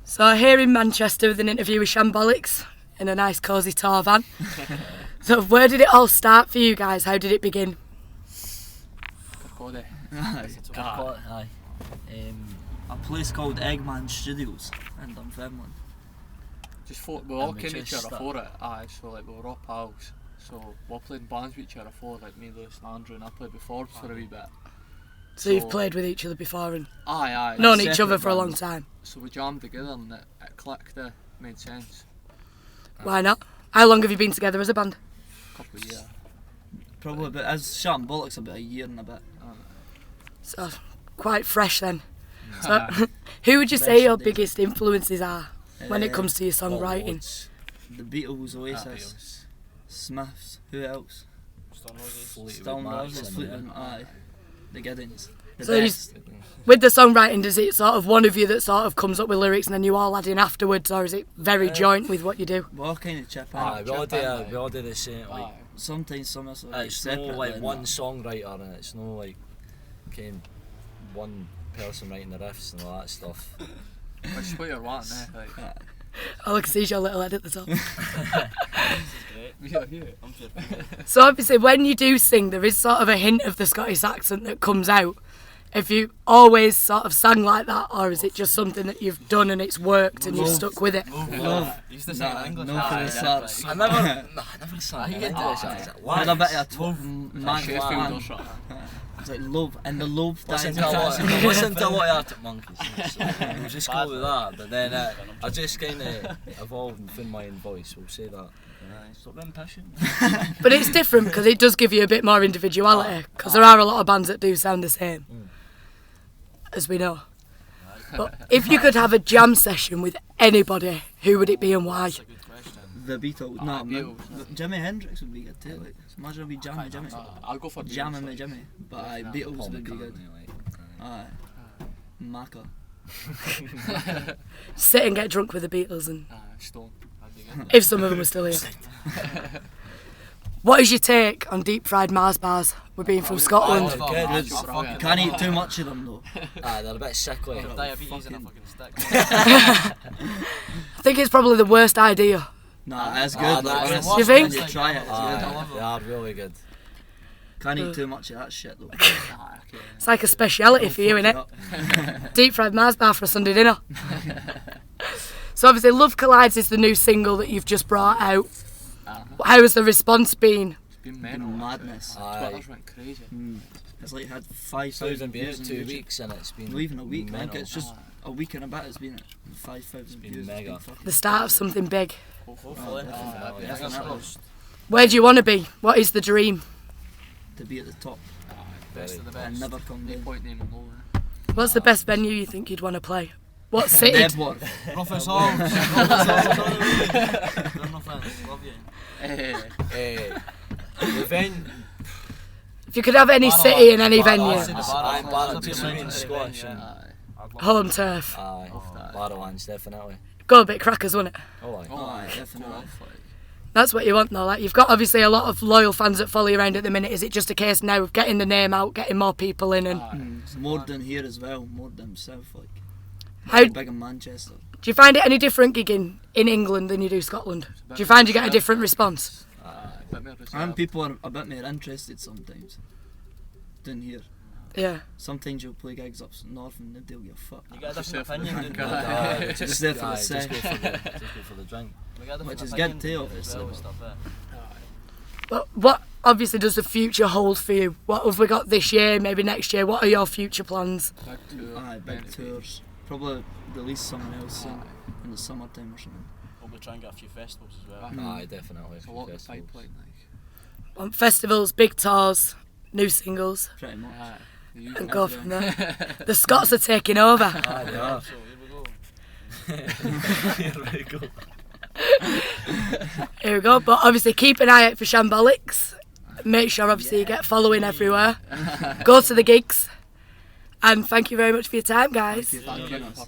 So here in Manchester with an interview with Shambolics in a nice cosy tour van. So where did it all start for you guys? How did it begin? Aye. A place called Eggman Studios in Dunfermline. Just thought we all came to each other for it. Aye, so like we were all pals. So we played bands with each other for like me, Lewis and Andrew, and I played with Forbes for a wee bit. So you've played with each other before and Aye. known each other for a long time? So we jammed together and it clicked, made sense. Why not? How long have you been together as a band? A couple of years. Probably about, as Shambolics, about a year and a bit. So quite fresh then. So who would you say your biggest influences are when it comes to your songwriting? The Beatles, Oasis, Smiths, who else? Stone Roses, Fleetwood Mac, aye. The Giddings. So with the songwriting, does it sort of one of you that sort of comes up with lyrics and then you all add in afterwards, or is it very joint with what you do? We all kind of chip in. Aye, we all do the same. Like, sometimes some of us are it's separate. no like one songwriter, and it's no like one person writing the riffs and all that stuff. Which is what you're wanting, like. All I can see is your little head at the top. Yeah. So obviously when you do sing, there is sort of a hint of the Scottish accent that comes out. Have you always sort of sang like that, or is it just something that you've done and it's worked and you've stuck with it? Love. Used to sing in English. No for the starts. I never sang. You get this. With a bit of a top man. It's like love, and the love Listen dies. to a lot of Arctic Monkeys. So we'll just go with that. But then I just kind of evolved and found my own voice. We'll say that. Stop being passionate. But it's different because it does give you a bit more individuality, because there are a lot of bands that do sound the same, as we know. But if you could have a jam session with anybody, who would it be and why? The Beatles. No, Jimi Hendrix would be good too. Like, imagine we jamming Jimmy. I'll go for jamming with Jimmy. But Beatles would be good. Aye. Macca. Sit and get drunk with the Beatles, and Stone. if some of them were still here. What is your take on deep fried Mars bars? We're being from Scotland. Can't eat too much of them though. They're a bit sickly. Diabetes in a fucking stick. I think it's probably the worst idea. Nah, that's good. You think? When you try it, it's good. They are really good. Can't eat too much of that shit though. It's like a speciality for you, innit? Deep fried Mars bar for a Sunday dinner. So obviously Love Collides is the new single that you've just brought out. How has the response been? It's been mental. Madness. Twitter's went crazy. It's like had 5,000 views in 2 weeks and it's been not even a week. I think mental. it's just a week and a bit. It's been 5,000 views. mega. The start of something big. Hopefully. Where do you want to be? What is the dream? To be at the top Best of the best. and never come No down. point naming low. What's the best venue you think you'd want to play? What city? Nebworth. Rufus Hall. Love you. The venue. If you could have any city in any venue. I'm Barrowlands, Scottish. Home turf. Aye, Barrowlands, definitely. Go a bit crackers, wouldn't it? Oh, aye. Aye, definitely. That's what you want though. Like, you've got obviously a lot of loyal fans that follow you around at the minute. Is it just a case now of getting the name out, getting more people in, and It's more than here as well, more than south. Like, how big in Manchester. do you find it any different gigging in England than you do Scotland? Do you find you get a different response? And people are a bit more interested sometimes than here. Yeah. Sometimes you'll play gigs up north and they'll give a fuck. You get a different opinion, don't you? Just there for the Just set. go for the drink. We get a different Which is opinion good too, as obviously. well with stuff, But what obviously does the future hold for you? What have we got this year, maybe next year? What are your future plans? Aye, big tours. Probably release someone else soon in the summertime or something. We'll be trying to get a few festivals as well. Aye, definitely. It's a lot of Festivals. pipeline, like. On festivals, big tours, new singles, Pretty much. and go from there. The Scots are taking over. Aye, they are. So here we go. Here we go. Here we go. But obviously keep an eye out for Shambolics. Make sure obviously you get following everywhere. Go to the gigs. And thank you very much for your time, guys. Thank you for having us.